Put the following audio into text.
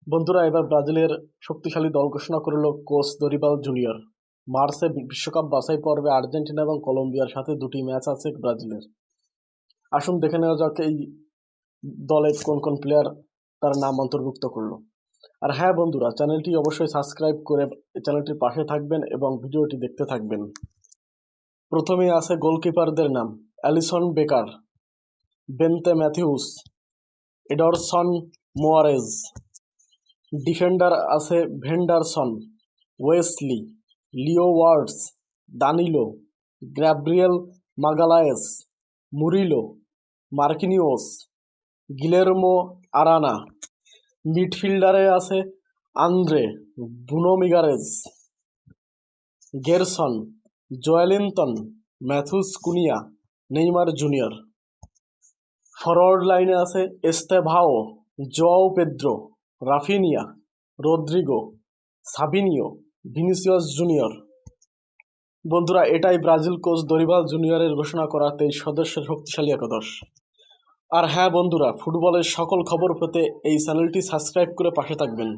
বন্ধুরা, এবার ব্রাজিলের শক্তিশালী দল ঘোষণা করল কোচ দরিবাল জুনিয়র। মার্চে বিশ্বকাপ বাছাই পর্বে আর্জেন্টিনা এবং কলম্বিয়ার সাথে দুটি ম্যাচ আছে ব্রাজিলের। আসুন দেখে নেওয়া যাক এই দলে কোন কোন প্লেয়ার তার নাম অন্তর্ভুক্ত করলো। আর হ্যাঁ বন্ধুরা, চ্যানেলটি অবশ্যই সাবস্ক্রাইব করে চ্যানেলটির পাশে থাকবেন এবং ভিডিওটি দেখতে থাকবেন। প্রথমেই আছে গোলকিপারদের নাম: Alisson Becker, Bento Matheus, Ederson Moraes. Defender আছে ভেন্ডারসন, ওয়েসলি, লিও ওয়ার্ডস, Danilo, Gabriel Magalhaes, Murillo, Marquinhos, Guilherme Arana. মিডফিল্ডারে আছে Andre, Bruno Guimaraes, Gerson, Joelinton, Matheus Cunha, Neymar Junior. Forward লাইনে আছে Estevao, Joao Pedro, Raphinha, Rodrygo, Savinho, Vinicius Junior. বন্ধুরা, এটাই Brazil coach Dorival জুনিয়রের ঘোষণা করা 23 সদস্যের শক্তিশালী একাদশ। আর হ্যাঁ বন্ধুরা, ফুটবলের সকল খবর পেতে এই চ্যানেলটি সাবস্ক্রাইব করে পাশে থাকবেন।